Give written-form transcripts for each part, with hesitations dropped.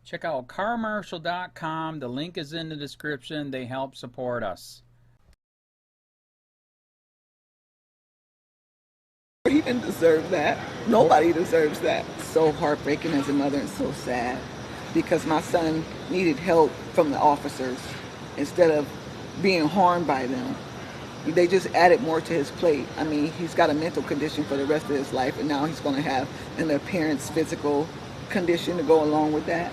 Check out carmarshal.com. The link is in the description. They help support us. He didn't deserve that. Nobody deserves that. So heartbreaking as a mother and so sad because my son needed help from the officers instead of being harmed by them. They just added more to his plate. I mean, he's got a mental condition for the rest of his life, and now he's going to have an appearance physical condition to go along with that.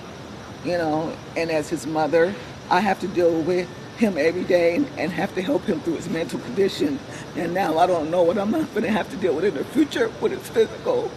You know, and as his mother, I have to deal with him every day and have to help him through his mental condition. And now I don't know what I'm not going to have to deal with in the future with his physical.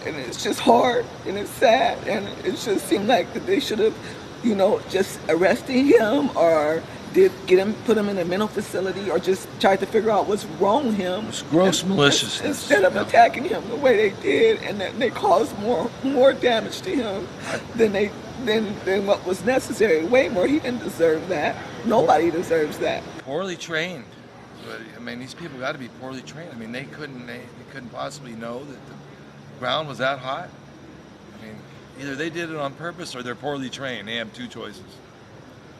And it's just hard and it's sad, and it just seemed like that they should have, you know, just arrested him or did get him, put him in a mental facility, or just tried to figure out what's wrong with him. It's gross maliciousness. Instead of attacking him the way they did, and that they caused more damage to him than what was necessary. Way more. He didn't deserve that. Nobody deserves that. Poorly trained. But, I mean, these people got to be poorly trained. I mean, they couldn't possibly know that the ground was that hot. I mean, either they did it on purpose or they're poorly trained. They have two choices.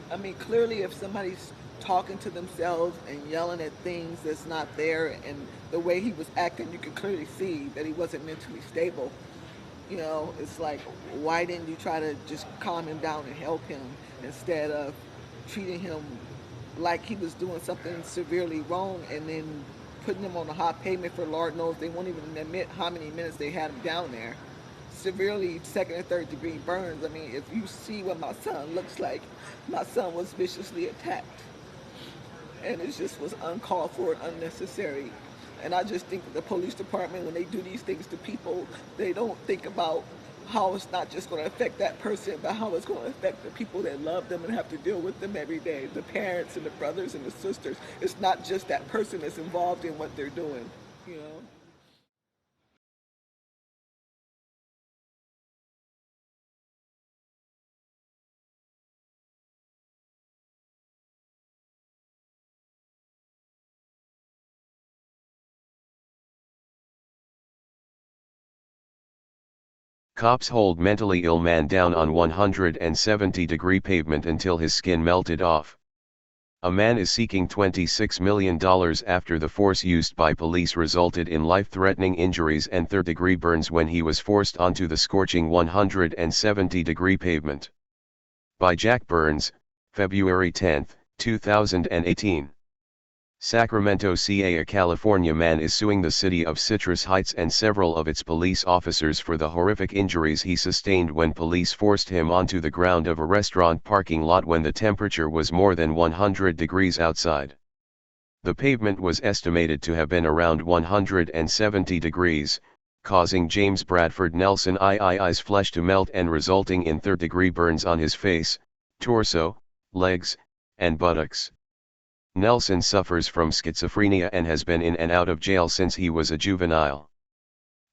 I mean, clearly if somebody's talking to themselves and yelling at things that's not there, and the way he was acting, you could clearly see that he wasn't mentally stable. You know, it's like, why didn't you try to just calm him down and help him instead of treating him like he was doing something severely wrong and then putting him on the hot pavement for Lord knows they won't even admit how many minutes they had him down there. Severely second and third degree burns. I mean, if you see what my son looks like, my son was viciously attacked. And it just was uncalled for and unnecessary. And I just think that the police department, when they do these things to people, they don't think about how it's not just going to affect that person, but how it's going to affect the people that love them and have to deal with them every day. The parents and the brothers and the sisters. It's not just that person that's involved in what they're doing, you know. Cops hold mentally ill man down on 170-degree pavement until his skin melted off. A man is seeking $26 million after the force used by police resulted in life-threatening injuries and third-degree burns when he was forced onto the scorching 170-degree pavement. By Jack Burns, February 10, 2018. Sacramento, CA. A California man is suing the city of Citrus Heights and several of its police officers for the horrific injuries he sustained when police forced him onto the ground of a restaurant parking lot when the temperature was more than 100 degrees outside. The pavement was estimated to have been around 170 degrees, causing James Bradford Nelson II's flesh to melt and resulting in third-degree burns on his face, torso, legs, and buttocks. Nelson suffers from schizophrenia and has been in and out of jail since he was a juvenile.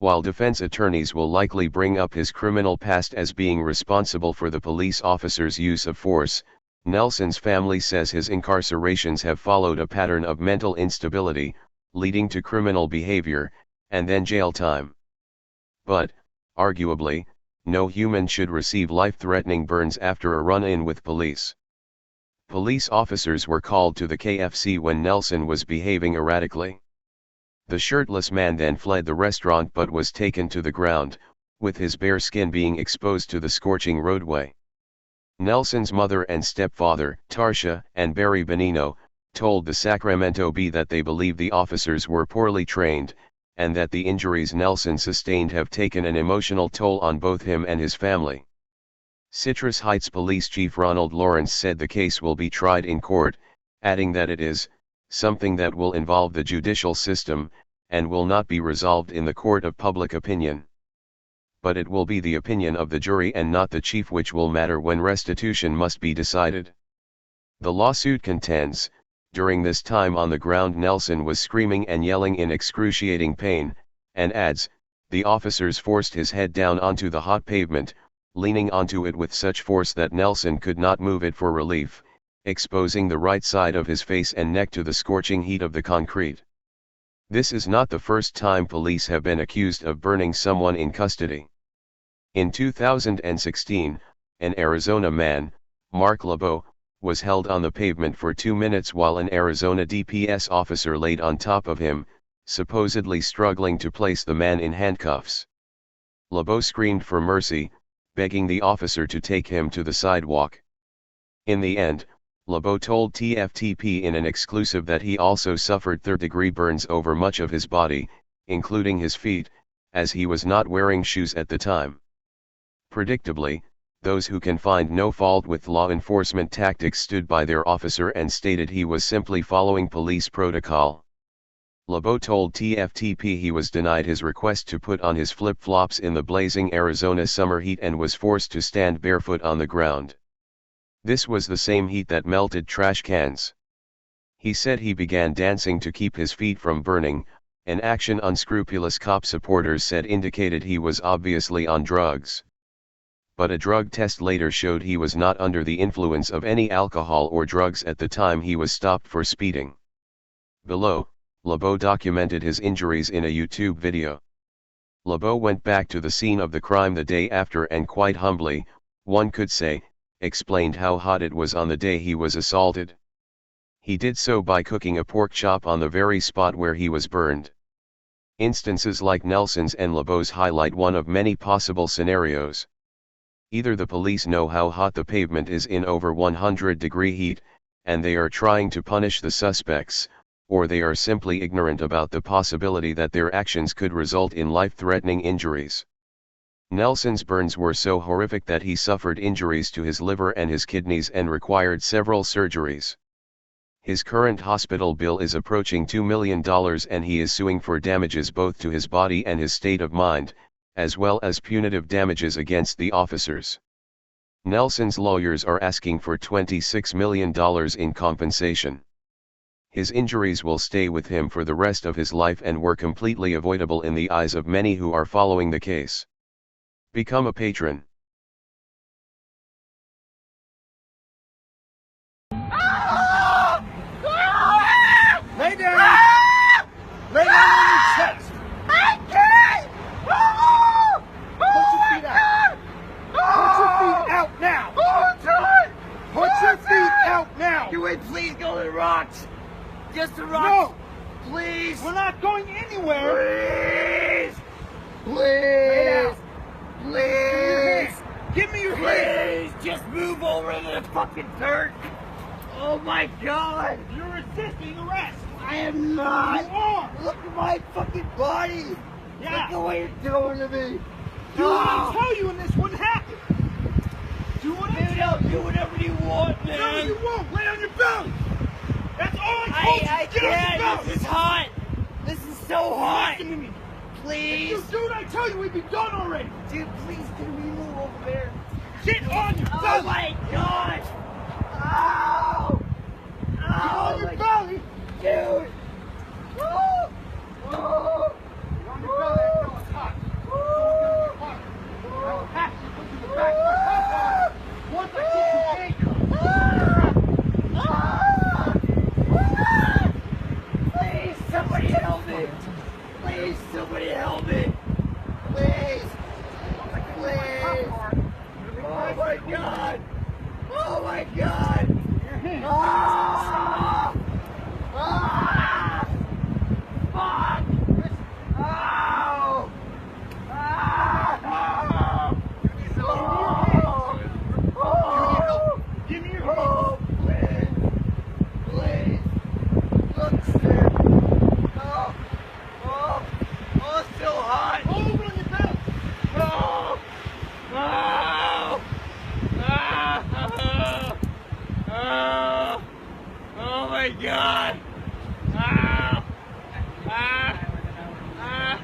While defense attorneys will likely bring up his criminal past as being responsible for the police officer's use of force, Nelson's family says his incarcerations have followed a pattern of mental instability, leading to criminal behavior, and then jail time. But, arguably, no human should receive life-threatening burns after a run-in with police. Police officers were called to the KFC when Nelson was behaving erratically. The shirtless man then fled the restaurant but was taken to the ground, with his bare skin being exposed to the scorching roadway. Nelson's mother and stepfather, Tarsha and Barry Benino, told the Sacramento Bee that they believe the officers were poorly trained, and that the injuries Nelson sustained have taken an emotional toll on both him and his family. Citrus Heights Police Chief Ronald Lawrence said the case will be tried in court, adding that it is something that will involve the judicial system, and will not be resolved in the court of public opinion. But it will be the opinion of the jury and not the chief which will matter when restitution must be decided. The lawsuit contends, during this time on the ground Nelson was screaming and yelling in excruciating pain, and adds, the officers forced his head down onto the hot pavement, leaning onto it with such force that Nelson could not move it for relief, exposing the right side of his face and neck to the scorching heat of the concrete. This is not the first time police have been accused of burning someone in custody. In 2016, an Arizona man, Mark LeBeau, was held on the pavement for 2 minutes while an Arizona DPS officer laid on top of him, supposedly struggling to place the man in handcuffs. LeBeau screamed for mercy, begging the officer to take him to the sidewalk. In the end, LeBeau told TFTP in an exclusive that he also suffered third-degree burns over much of his body, including his feet, as he was not wearing shoes at the time. Predictably, those who can find no fault with law enforcement tactics stood by their officer and stated he was simply following police protocol. LeBeau told TFTP he was denied his request to put on his flip-flops in the blazing Arizona summer heat and was forced to stand barefoot on the ground. This was the same heat that melted trash cans. He said he began dancing to keep his feet from burning, an action unscrupulous cop supporters said indicated he was obviously on drugs. But a drug test later showed he was not under the influence of any alcohol or drugs at the time he was stopped for speeding. Below, LeBeau documented his injuries in a YouTube video. LeBeau went back to the scene of the crime the day after and quite humbly, one could say, explained how hot it was on the day he was assaulted. He did so by cooking a pork chop on the very spot where he was burned. Instances like Nelson's and LeBeau's highlight one of many possible scenarios. Either the police know how hot the pavement is in over 100-degree heat, and they are trying to punish the suspects, or they are simply ignorant about the possibility that their actions could result in life-threatening injuries. Nelson's burns were so horrific that he suffered injuries to his liver and his kidneys and required several surgeries. His current hospital bill is approaching $2 million and he is suing for damages both to his body and his state of mind, as well as punitive damages against the officers. Nelson's lawyers are asking for $26 million in compensation. His injuries will stay with him for the rest of his life and were completely avoidable in the eyes of many who are following the case. Become a patron. Lay down! Lay down on your chest! I can't! Put your feet out! Put your feet out now! Put your feet out now! Can we please go to the rocks? Just the rocks? No! Please! We're not going anywhere! Please! Please! Please! Give me your hand! Please! Just move over to the fucking dirt! Oh my god! You're resisting arrest! I am not! You are! Look at my fucking body! Yeah. Look at what you're doing to me! Do what I tell you and this wouldn't happen! Do what I Dude, tell I'll you! do whatever you want, man! No, you won't! Lay on your belly! That's all I told you! I Get on your can't! belly! This is hot! This is so hot! Listen to me! Please! If you do what I tell you, we'd be done already! Dude, please, can we move over there? Get on your Oh belly! my god! Ow! Get on your my- belly! Dude! Woo! Woo! Get on your belly, I know it's hot. It's hot. I will have to put you in the back of my car once I get you Please, somebody help me! Please, somebody help me! Please! Please! Oh my god! Oh my god! Ah! Ah! Fuck! Ow! Ah! Oh! Give me your hand! Oh, please! Please! Look, sir! Oh! Oh! Oh, it's so hot! Roll over on your belly! Oh! Oh! Ah! Oh! Oh my god! Ah! Ah! Ah! Ah!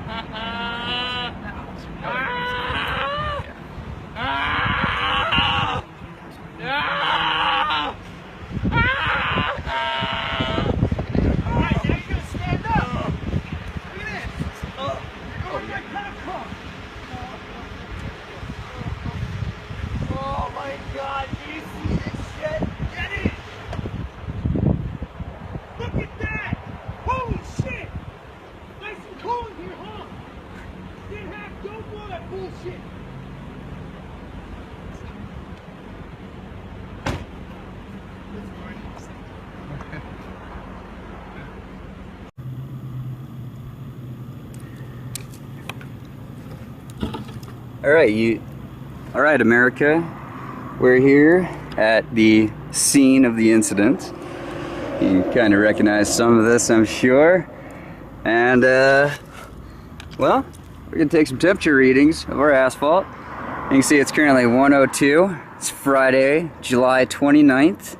Ah! Ah! Ah! Alright, now you're gonna stand up! Look at this! Oh! You're going right kind of cross! Oh my god, do you see this shit? Get in! Look at that! Holy shit! Nice and cold in here, huh? Didn't have, don't blow that bullshit! All right, America. We're here at the scene of the incident. You kind of recognize some of this, I'm sure. And, well, we're gonna take some temperature readings of our asphalt. You can see it's currently 102. It's Friday, July 29th.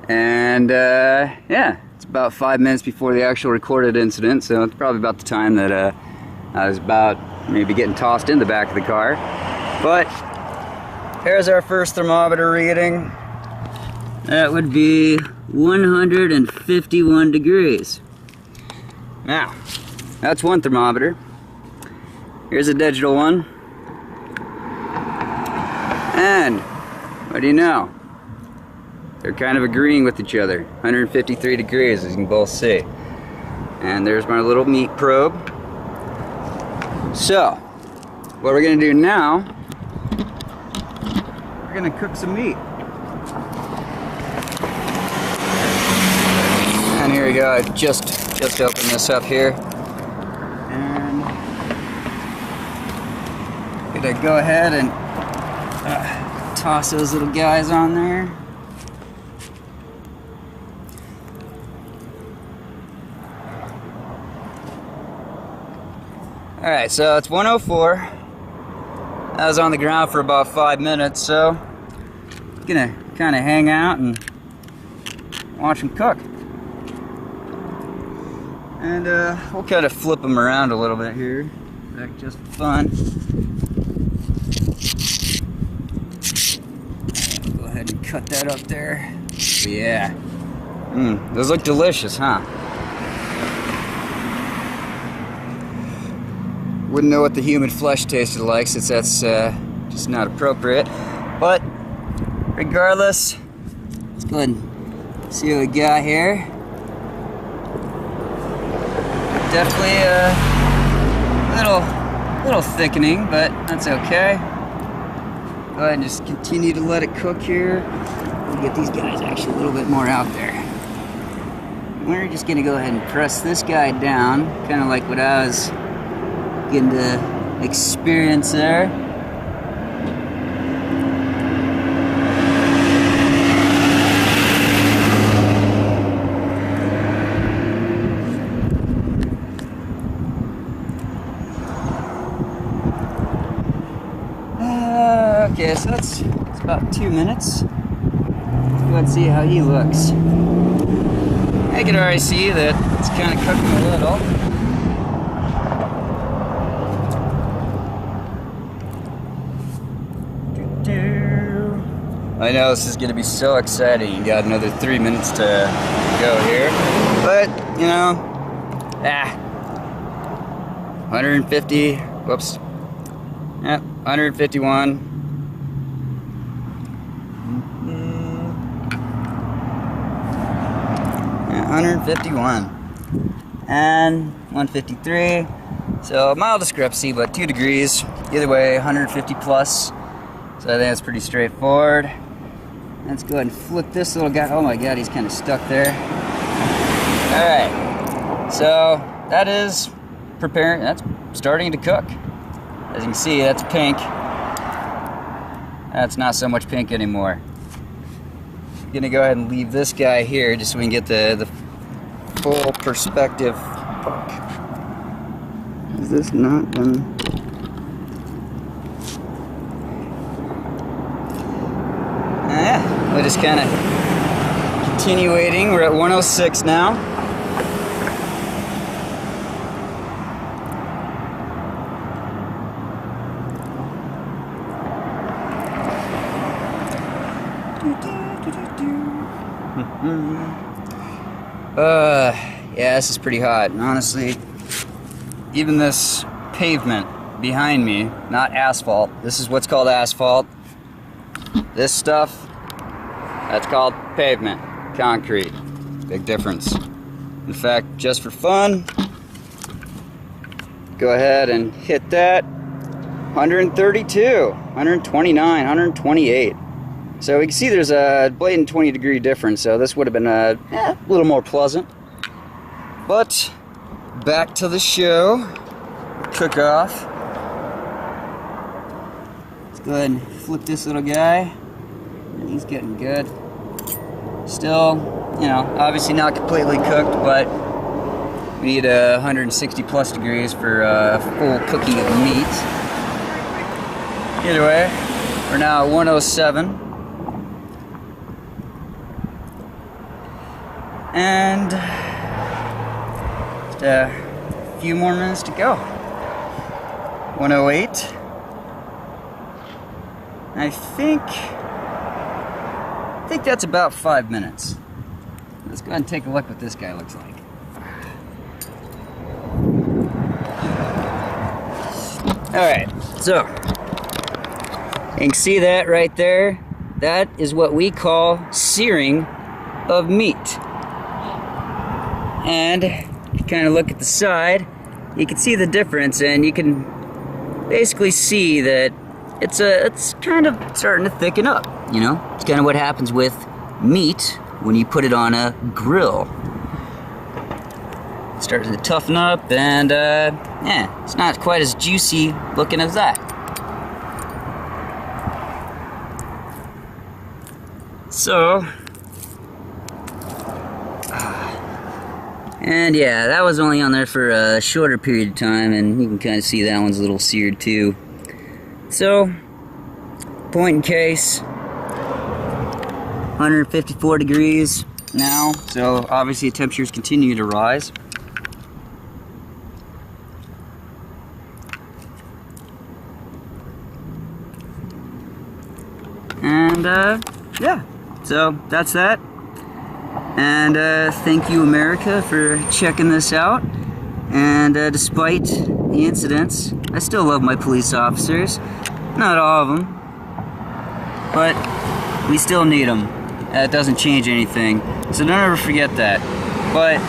And, yeah, it's about 5 minutes before the actual recorded incident, so it's probably about the time that, I was about maybe getting tossed in the back of the car. But here's our first thermometer reading. That would be 151 degrees. Now, that's one thermometer. Here's a digital one. And what do you know? They're kind of agreeing with each other. 153 degrees, as you can both see. And there's my little meat probe. So, what we're gonna do now, we're gonna cook some meat. And here we go, I just opened this up here. And I'm gonna go ahead and toss those little guys on there. Alright, so it's 104. I was on the ground for about 5 minutes, so I'm gonna kind of hang out and watch them cook. And we'll kind of flip them around a little bit here, just for fun. Go ahead and cut that up there. Yeah. Those look delicious, huh? Wouldn't know what the human flesh tasted like, since that's just not appropriate. But regardless, let's go ahead and see what we got here. Definitely a little thickening, but that's okay. Go ahead and just continue to let it cook here. We'll get these guys actually a little bit more out there. We're just gonna go ahead and press this guy down, kind of like what I was getting to experience there. Okay, so it's about 2 minutes. Let's go ahead and see how he looks. I can already see that it's kind of cooking a little. I know this is going to be so exciting. You got another 3 minutes to go here. But, you know, 150, whoops. Yep, 151. Yeah, 151. And 153. So, mild discrepancy, but 2 degrees. Either way, 150 plus. So I think that's pretty straightforward. Let's go ahead and flip this little guy. Oh my god, he's kind of stuck there. Alright, so that is preparing, that's starting to cook. As you can see, that's pink. That's not so much pink anymore. I'm gonna go ahead and leave this guy here just so we can get the full perspective. Is this not done? We'll just kind of continue waiting. We're at 106 now. Yeah, this is pretty hot. And honestly, even this pavement behind me, not asphalt. This is what's called asphalt. This stuff, that's called pavement, concrete. Big difference. In fact, just for fun, go ahead and hit that. 132, 129, 128. So we can see there's a blatant 20-degree difference, so this would have been a little more pleasant. But back to the show. Cook off. Let's go ahead and flip this little guy. He's getting good. Still, you know, obviously not completely cooked, but we need 160 plus degrees for full cooking of meat. Either way, we're now at 107. And just a few more minutes to go. 108. I think that's about 5 minutes. Let's go ahead and take a look what this guy looks like. Alright, so you can see that right there. That is what we call searing of meat. And if you kind of look at the side, you can see the difference, and you can basically see that it's kind of starting to thicken up, you know? It's kind of what happens with meat when you put it on a grill. It starts to toughen up, and yeah, it's not quite as juicy looking as that. So, and yeah, that was only on there for a shorter period of time, and you can kind of see that one's a little seared too. So, point in case, 154 degrees now, so obviously the temperatures continue to rise. And yeah, so that's that. And thank you, America, for checking this out. And despite the incidents, I still love my police officers. Not all of them, but we still need them. That doesn't change anything, so don't ever forget that. But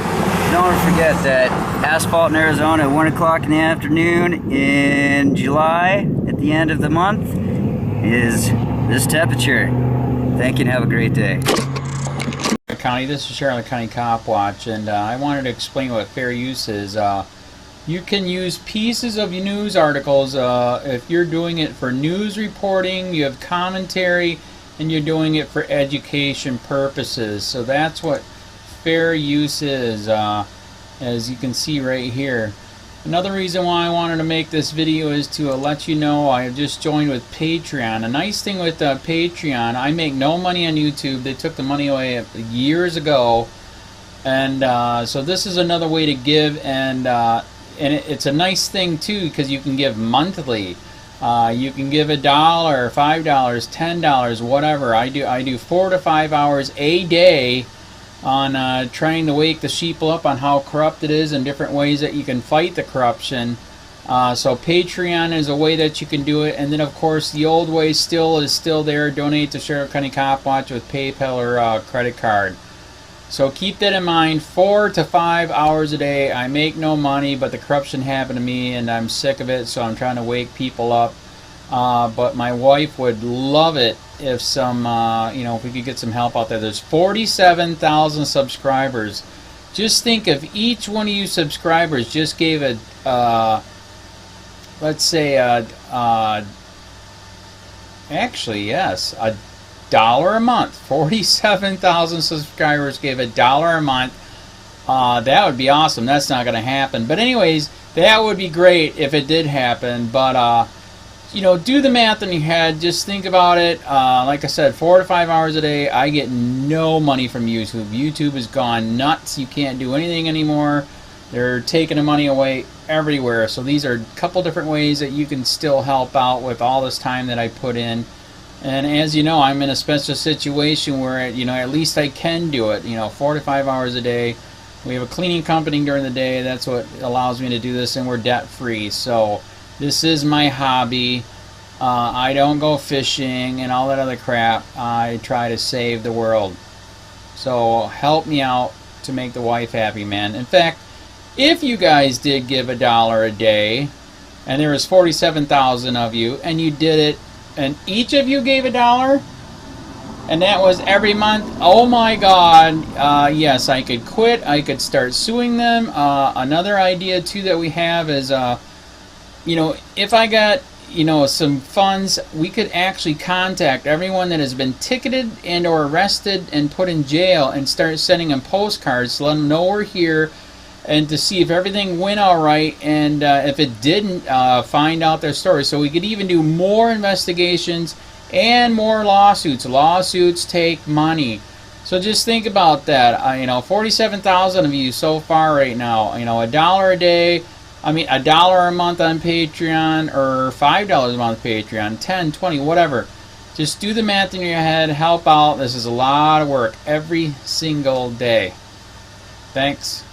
don't ever forget that asphalt in Arizona at 1 o'clock in the afternoon in July, at the end of the month, is this temperature. Thank you and have a great day. County, this is Charlotte County Cop Watch, and I wanted to explain what fair use is. You can use pieces of news articles if you're doing it for news reporting, you have commentary, and you're doing it for education purposes. So that's what fair use is, as you can see right here. Another reason why I wanted to make this video is to let you know I have just joined with Patreon. A nice thing with Patreon, I make no money on YouTube. They took the money away years ago, and so this is another way to give, and it's a nice thing too, because you can give monthly. You can give $1, $5, $10, whatever. I do 4 to 5 hours a day on trying to wake the sheeple up on how corrupt it is and different ways that you can fight the corruption. So Patreon is a way that you can do it, and then of course the old way is still there. Donate to Sheriff County Cop Watch with PayPal or credit card. So keep that in mind. 4 to 5 hours a day. I make no money, but the corruption happened to me and I'm sick of it, so I'm trying to wake people up. But my wife would love it if some, you know, if we could get some help out there. There's 47,000 subscribers. Just think if each one of you subscribers just gave a, let's say, actually, yes, $1 a month. 47,000 subscribers gave $1 a month. That would be awesome. That's not going to happen. But anyways, that would be great if it did happen. But, you know, do the math in your head. Just think about it. Like I said, 4 to 5 hours a day. I get no money from YouTube. YouTube has gone nuts. You can't do anything anymore. They're taking the money away everywhere. So these are a couple different ways that you can still help out with all this time that I put in. And as you know, I'm in a special situation where, you know, at least I can do it. You know, 4 to 5 hours a day. We have a cleaning company during the day. That's what allows me to do this, and we're debt free. So this is my hobby. I don't go fishing and all that other crap. I try to save the world. So help me out to make the wife happy, man. In fact, if you guys did give $1 a day, and there was 47,000 of you, and you did it, and each of you gave $1, and that was every month, oh my God, yes, I could quit. I could start suing them. Another idea too that we have is, you know, if I got, you know, some funds, we could actually contact everyone that has been ticketed and or arrested and put in jail and start sending them postcards to let them know we're here, and to see if everything went all right, and if it didn't, find out their story. So we could even do more investigations and more lawsuits. Lawsuits take money. So just think about that. You know, 47,000 of you so far right now. You know, $1 a day. I mean, $1 a month on Patreon, or $5 a month Patreon, 10, 20, whatever. Just do the math in your head. Help out. This is a lot of work every single day. Thanks.